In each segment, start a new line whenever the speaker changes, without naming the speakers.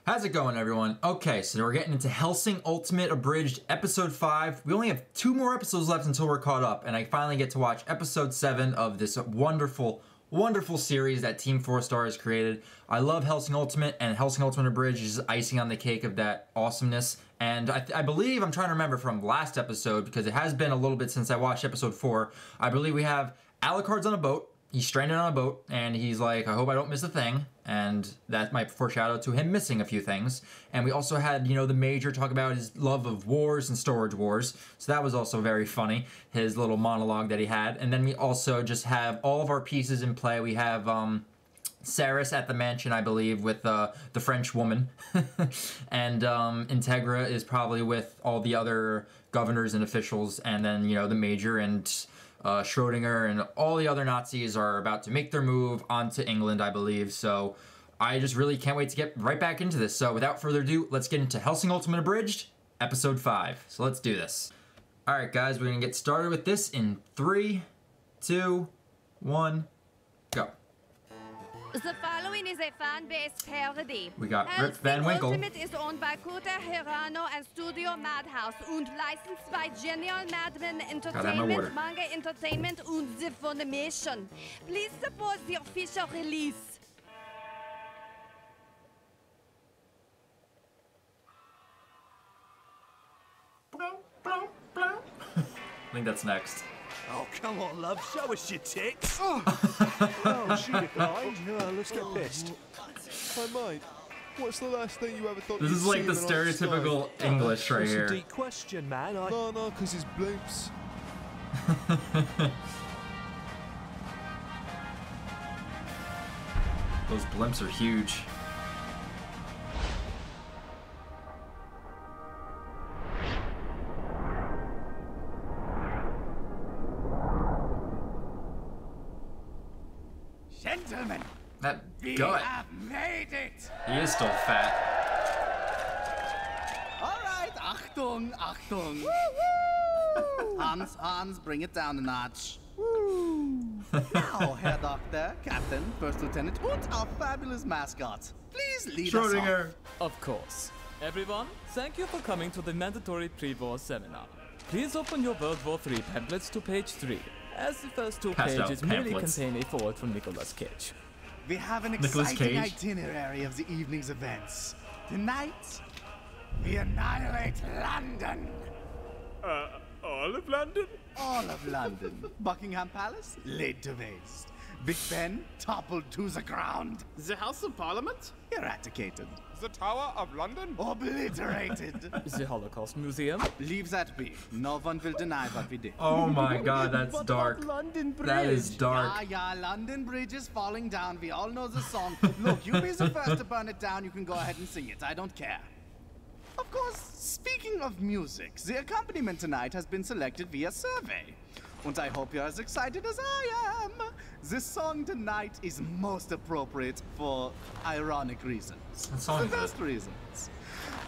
How's it going, everyone? Okay, so we're getting into Hellsing Ultimate Abridged Episode 5. We only have 2 more episodes left until we're caught up, and I finally get to watch Episode 7 of this wonderful, wonderful series that Team 4 Star has created. I love Hellsing Ultimate, and Hellsing Ultimate Abridged is icing on the cake of that awesomeness. And I believe, I'm trying to remember from last episode, because it has been a little bit since I watched Episode 4, I believe we have Alucard's on a boat. He's stranded on a boat, and he's like, I hope I don't miss a thing. And that might foreshadow to him missing a few things. And we also had, you know, the Major talk about his love of wars and storage wars. So that was also very funny, his little monologue that he had. And then we also just have all of our pieces in play. We have Saris at the mansion, I believe, with the French woman. And Integra is probably with all the other governors and officials. And then, you know, the Major and Schrodinger and all the other Nazis are about to make their move onto England, I believe. So I just really can't wait to get right back into this. So without further ado, let's get into Hellsing Ultimate Abridged, Episode 5. So let's do this. Alright guys, we're going to get started with this in 3, 2, 1, go.
The following is a fan-based parody.
We got Rip Van Winkle.
Hellsing Ultimate is owned by Kota Hirano and Studio Madhouse und licensed by Genial Madman Entertainment, Manga Entertainment und The Funimation. Please support the official release.
I think that's next.
Oh, come on, love. Show us your tits.
Oh, she declined. Let's get pissed. Hey, mate, what's the last thing you ever thought
This is like the stereotypical English right here.
That's a deep question, man.
No, because it's bloops.
Those blimps are huge.
Gentlemen,
That
we
gut.
have made it.
He is still fat.
All right, Achtung, Achtung. Hans, bring it down a notch. Now, Herr Doctor, Captain, First Lieutenant, and our fabulous mascot. Please lead us
Schrodinger.
Of course. Everyone, thank you for coming to the mandatory pre-war seminar. Please open your World War III pamphlets to page 3, as the first 2
Passed out
pages merely
pamphlets.
contain a forward from Nicolas Cage.
We have an
Nicolas
exciting
Cage.
itinerary of the evening's events. Tonight, we annihilate London.
All of London?
All of London. Buckingham Palace, laid to waste. Big Ben, toppled to the ground.
The House of Parliament?
Eradicated.
The Tower of London?
Obliterated.
The Holocaust Museum?
Leave that be. No one will deny what we did.
Oh my god, that's dark.
London Bridge.
That is dark.
Yeah, London Bridge is falling down. We all know the song. Look, you be the first to burn it down. You can go ahead and sing it. I don't care. Of course, speaking of music, the accompaniment tonight has been selected via survey. And I hope you're as excited as I am. This song tonight is most appropriate for ironic reasons.
What song is
The
it?
best reasons.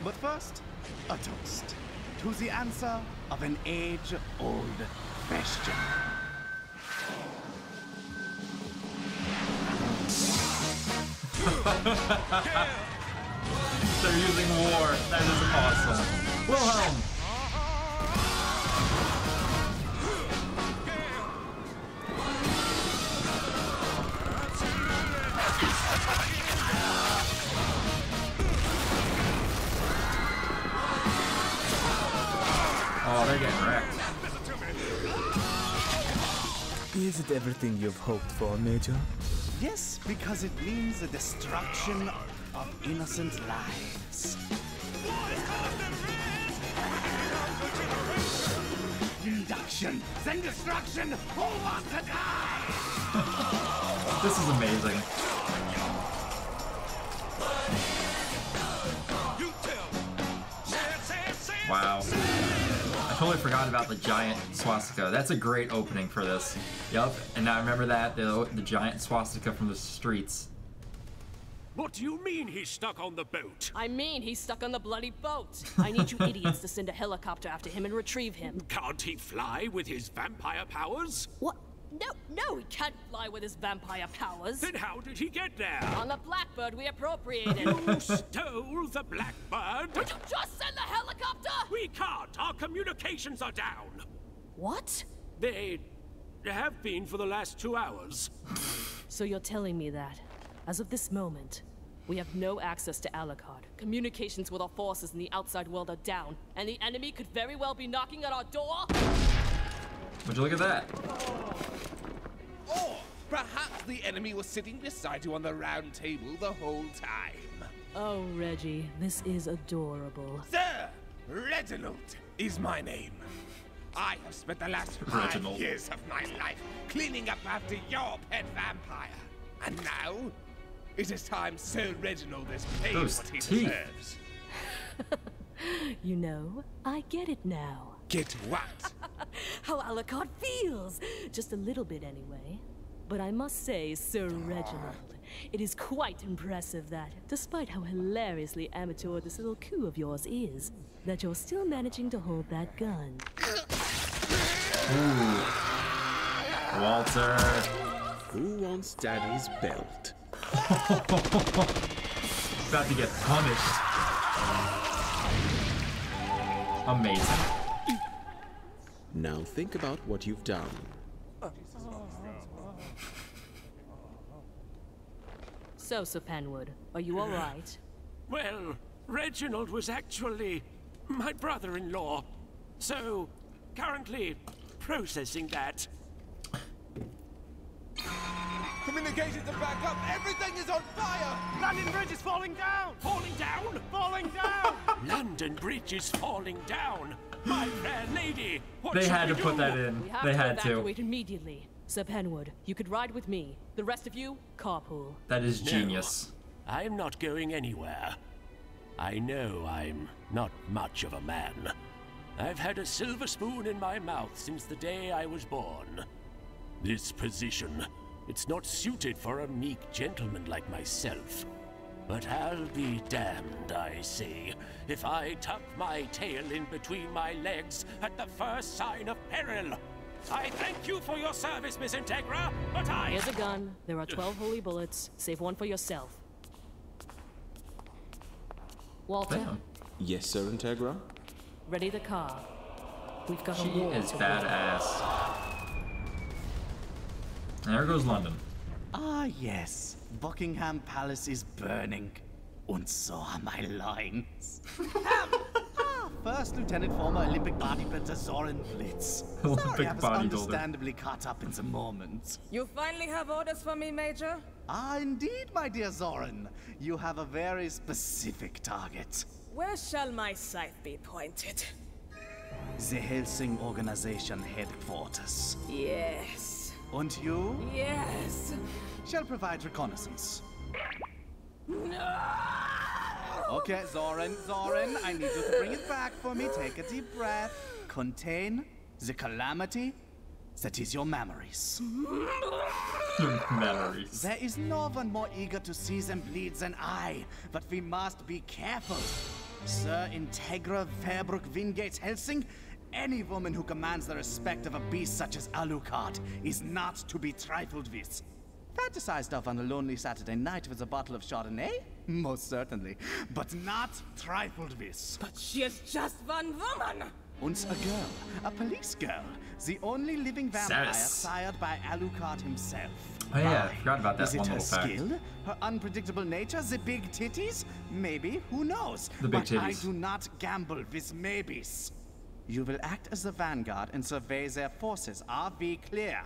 But first, a toast to the answer of an age-old question.
They're using war. That is awesome. Wilhelm. Oh, they're getting wrecked.
Is it everything you've hoped for, Major?
Yes, because it means the destruction of innocent lives. Induction, then destruction. Who wants to die?
This is amazing. Wow. I totally forgot about the giant swastika. That's a great opening for this. Yup, and now I remember that, the giant swastika from the streets.
What do you mean he's stuck on the boat?
I mean, he's stuck on the bloody boat. I need you idiots to send a helicopter after him and retrieve him.
Can't he fly with his vampire powers?
What? No, he can't fly with his vampire powers.
Then how did he get there?
On the Blackbird we appropriated.
Who stole the Blackbird?
Would you just send the helicopter?
We can't. Our communications are down.
What?
They have been for the last 2 hours.
So you're telling me that, as of this moment, we have no access to Alucard. Communications with our forces in the outside world are down, and the enemy could very well be knocking at our door?
Would you look at that?
Or perhaps the enemy was sitting beside you on the round table the whole time.
Oh, Reggie, this is adorable.
Sir, Reginald is my name. I have spent the last 5 years of my life cleaning up after your pet vampire. And now, it is time Sir Reginald is paid what he deserves.
You know, I get it now.
Get what?
How Alucard feels! Just a little bit anyway. But I must say, Sir Reginald, it is quite impressive that, despite how hilariously amateur this little coup of yours is, that you're still managing to hold that gun.
Ooh. Walter.
Who wants Daddy's belt?
About to get punished. Amazing.
Now think about what you've done.
So, Sir Penwood, are you all right?
Well, Reginald was actually my brother-in-law. So, currently processing that.
Communications are back up! Everything is on fire!
London Bridge is falling down!
Falling down?
Falling down!
London Bridge is falling down! My fair lady! What
They
shall
had to
we
put
do?
that in.
We have
They
to
had to.
evacuate immediately. Sir Penwood, you could ride with me. The rest of you, carpool.
That is
No.
genius.
I'm not going anywhere. I know I'm not much of a man. I've had a silver spoon in my mouth since the day I was born. This position, it's not suited for a meek gentleman like myself. But I'll be damned, I say, if I tuck my tail in between my legs at the first sign of peril. I thank you for your service, Miss Integra, but
Here's a gun. There are 12 holy bullets. Save one for yourself. Walter,
Damn.
Yes, Sir Integra?
ready the car. We've got
She
a war
is
to
badass. And there goes London.
Ah, yes. Buckingham Palace is burning. And so are my loins. First Lieutenant former Olympic bodybuilder Zoran Blitz. Sorry, I was understandably caught up in the moment.
You finally have orders for me, Major?
Ah, indeed, my dear Zoran. You have a very specific target.
Where shall my scythe be pointed?
The Hellsing Organization headquarters.
Yes.
And you?
Yes.
Shall provide reconnaissance.
No!
Okay, Zoran, I need you to bring it back for me. Take a deep breath. Contain the calamity that is your memories.
Memories.
There is no one more eager to see them bleed than I, but we must be careful. Sir Integra Fairbrook Wingates Helsing, any woman who commands the respect of a beast such as Alucard is not to be trifled with. Fantasized of on a lonely Saturday night with a bottle of Chardonnay? Most certainly, but not trifled with.
But she is just one woman!
And a girl, a police girl, the only living vampire sired by Alucard himself.
Oh yeah, I forgot about that
Is
one
it her
little fact.
skill? Her unpredictable nature? The big titties? Maybe, who knows?
The big
but
titties.
I do not gamble with maybes. You will act as the vanguard and survey their forces. Are we clear?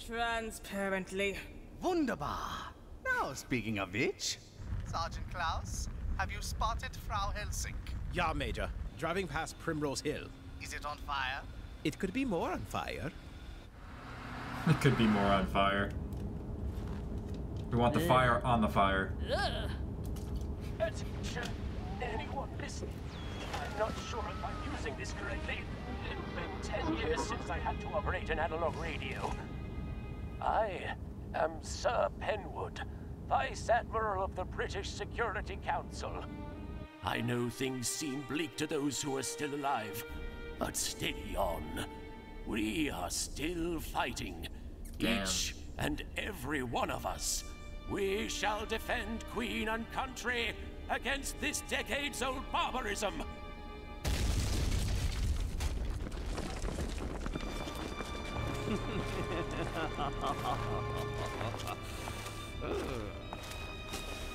Transparently.
Wunderbar. Now, speaking of which, Sergeant Klaus, have you spotted Frau Helsing?
Yeah, Major. Driving past Primrose Hill.
Is it on fire?
It could be more on fire.
It could be more on fire. We want the fire on the fire.
Attention, anyone listening? I'm not sure if I'm using this correctly. It's been 10 years since I had to operate an analog radio. I am Sir Penwood, Vice Admiral of the British Security Council. I know things seem bleak to those who are still alive, but steady on. We are still fighting,
Damn.
Each and every one of us. We shall defend Queen and country against this decades-old barbarism.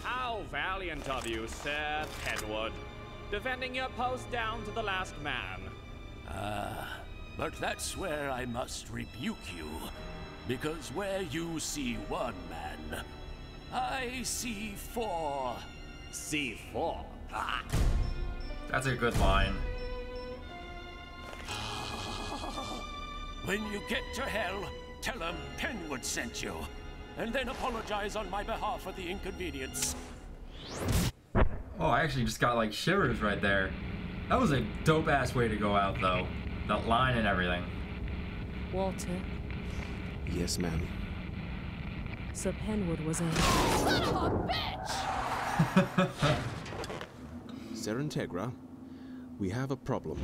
How valiant of you, Sir Penwood. Defending your post down to the last man.
But that's where I must rebuke you. Because where you see one man, I see four.
C4. Ah.
That's a good line.
When you get to hell, tell them Penwood sent you. And then apologize on my behalf for the inconvenience.
Oh, I actually just got like shivers right there. That was a dope-ass way to go out, though. That line and everything.
Walter.
Yes, ma'am.
Sir Penwood was a...
Son of a bitch!
Sir Integra, we have a problem.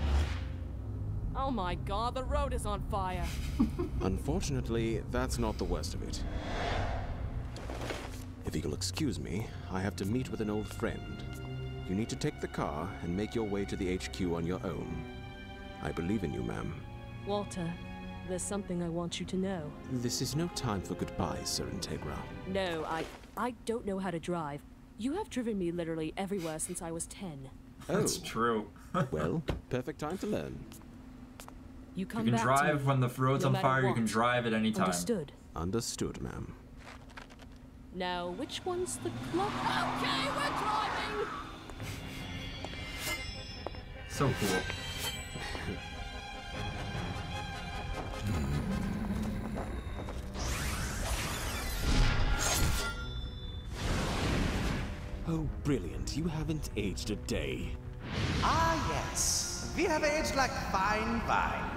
Oh my god, the road is on fire.
Unfortunately, that's not the worst of it. If you'll excuse me, I have to meet with an old friend. You need to take the car and make your way to the HQ on your own. I believe in you, ma'am.
Walter, there's something I want you to know.
This is no time for goodbyes, Sir Integra.
No, I don't know how to drive. You have driven me literally everywhere since I was 10.
That's true.
Well, perfect time to learn.
You come
You can
back
drive
to me,
when the road's
no
on
matter
fire, you
what.
can drive at any time.
Understood.
Understood, ma'am.
Now, which one's the clock?
Okay, we're driving!
So cool.
Oh, brilliant. You haven't aged a day.
Ah, yes. We have aged like fine wine.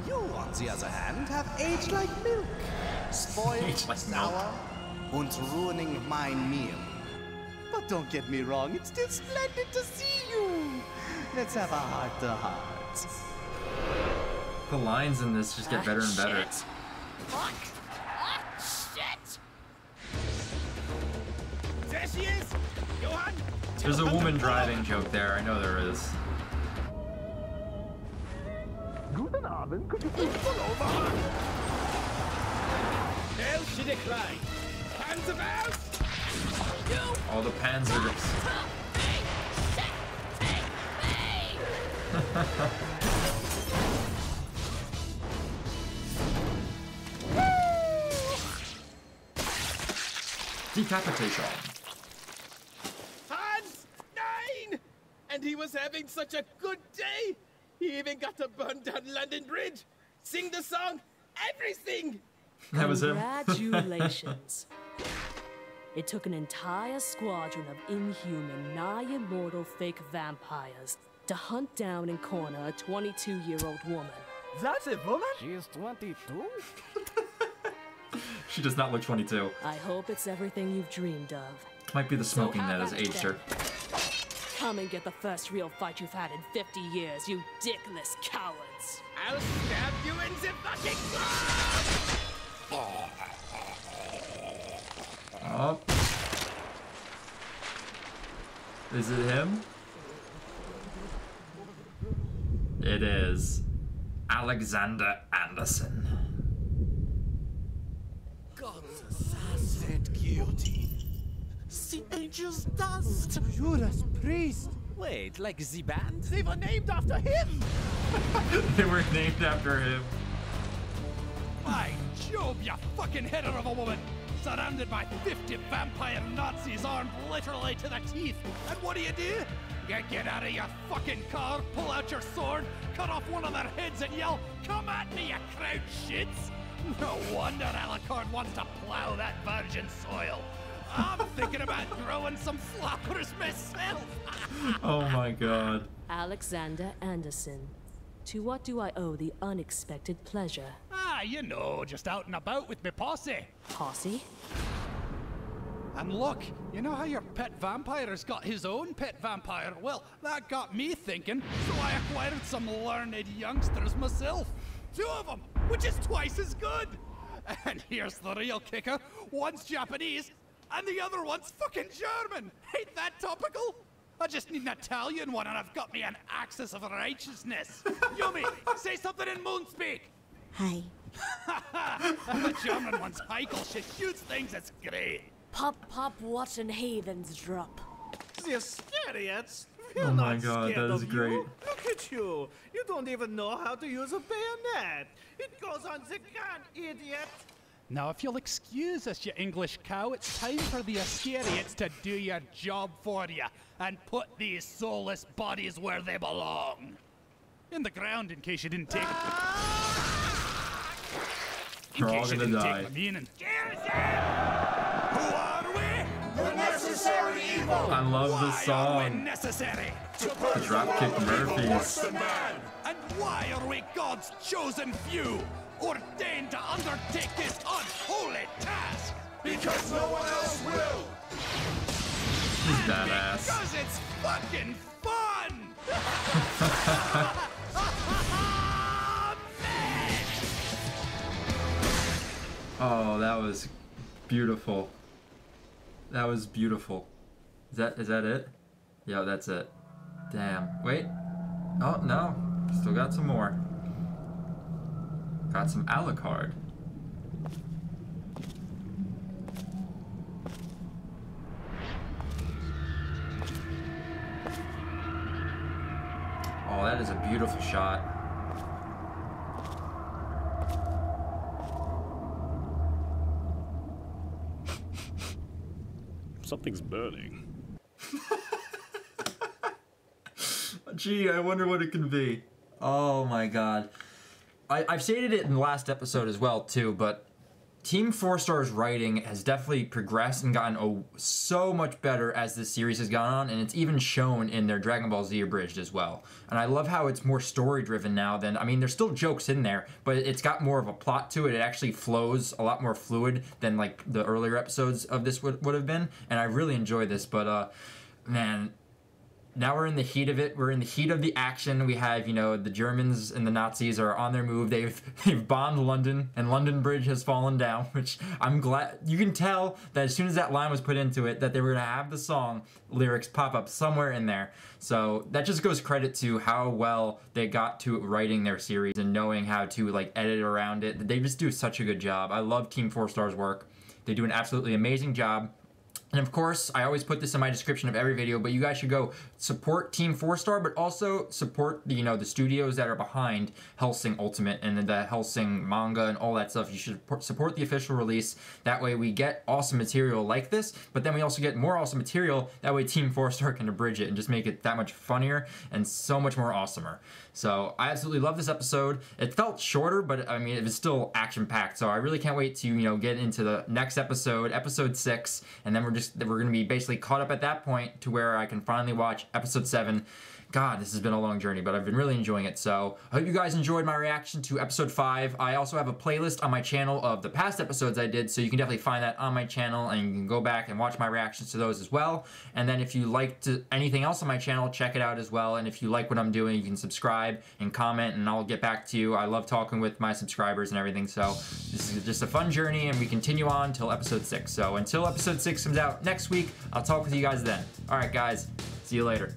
You, on the other hand, have aged like milk. Spoiled,
Aged like
sour, and ruining my meal. But don't get me wrong, it's still splendid to see you. Let's have a heart-to-heart.
The lines in this just get better and better.
Shit. Fuck! Ah, shit!
There she is! Johann!
There's a woman driving joke there. I know there is.
Guten Abend, could you please pull over? Hell, she declined. Hands about!
All the panzers. Decapitation.
Hans! 9! And he was having such a good day! He even got to burn down London Bridge, sing the song, everything!
That was him.
Congratulations. It took an entire squadron of inhuman, nigh-immortal fake vampires to hunt down and corner a 22-year-old woman.
That's a woman?
She is 22?
She does not look 22.
I hope it's everything you've dreamed of.
Might be the smoking
how
that has
about
aged her.
Come and get the first real fight you've had in 50 years, you dickless cowards.
I'll stab you in the fucking throat!
Oh. Is it him? It is Alexander Anderson.
God's assassin guilty. The angel's dust.
Judas Priest.
Wait, like the band?
They were named after him.
They were named after him.
By Job, you fucking header of a woman! Surrounded by 50 vampire Nazis armed literally to the teeth. And what do? You get out of your fucking car, pull out your sword, cut off one of their heads and yell, "Come at me, you crowd shits!" No wonder Alucard wants to plow that virgin soil. I'm thinking about growing some flowers myself.
Oh my god.
Alexander Anderson. To what do I owe the unexpected pleasure?
Ah, you know, just out and about with me posse.
Posse?
And look, you know how your pet vampire's got his own pet vampire? Well, that got me thinking, so I acquired some learned youngsters myself. 2 of them.
which is twice as good. And here's the real kicker. One's Japanese, and the other one's fucking German. Ain't that topical? I just need an Italian one, and I've got me an axis of righteousness. Yumi, say something in Moonspeak.
Hi.
And the German one's Heikel. She shoots things, it's great.
Pop, watching heathens drop.
The Ascarians?
Oh my god, that is great.
Look at you. You don't even know how to use a bayonet. It goes on the gun, idiot.
Now, if you'll excuse us, you English cow, it's time for the Ascarians to do your job for you and put these soulless bodies where they belong. In the ground, in case you didn't take it.
We're all gonna die.
Who are we? The necessary evil.
I love this song.
Why are we necessary?
The Dropkick Murphys.
And why are we God's chosen few, ordained to undertake this unholy task? Because no one else will.
He's badass.
Because it's fucking fun.
Oh, that was beautiful. That was beautiful. Is that it? Yeah, that's it. Damn. Wait. Oh, no. Still got some more. Got some Alucard. Oh, that is a beautiful shot.
Something's burning.
Gee, I wonder what it can be. Oh my god. I've stated it in the last episode as well too, but Team 4 Star's writing has definitely progressed and gotten so much better as this series has gone on, and it's even shown in their Dragon Ball Z Abridged as well. And I love how it's more story driven now than, I mean, there's still jokes in there, but it's got more of a plot to it. It actually flows a lot more fluid than like the earlier episodes of this would have been, and I really enjoy this, but man, now we're in the heat of it. We're in the heat of the action. We have, you know, the Germans and the Nazis are on their move. They've bombed London, and London Bridge has fallen down, which I'm glad. You can tell that as soon as that line was put into it, that they were going to have the song lyrics pop up somewhere in there. So that just goes credit to how well they got to writing their series and knowing how to, like, edit around it. They just do such a good job. I love Team 4 Star's work. They do an absolutely amazing job. And of course, I always put this in my description of every video, but you guys should go support Team 4 Star, but also support the, you know, the studios that are behind Hellsing Ultimate and the Hellsing manga and all that stuff. You should support the official release. That way we get awesome material like this, but then we also get more awesome material. That way Team 4 Star can abridge it and just make it that much funnier and so much more awesomer. So I absolutely love this episode. It felt shorter, but I mean, it was still action-packed. So I really can't wait to, you know, get into the next episode, episode 6, and then we're going to be basically caught up at that point to where I can finally watch episode 7. God, this has been a long journey, but I've been really enjoying it. So I hope you guys enjoyed my reaction to episode 5. I also have a playlist on my channel of the past episodes I did, so you can definitely find that on my channel, and you can go back and watch my reactions to those as well. And then if you liked anything else on my channel, check it out as well. And if you like what I'm doing, you can subscribe and comment, and I'll get back to you. I love talking with my subscribers and everything, so this is just a fun journey, and we continue on till episode 6. So until episode 6 comes out next week, I'll talk with you guys then. All right, guys, see you later.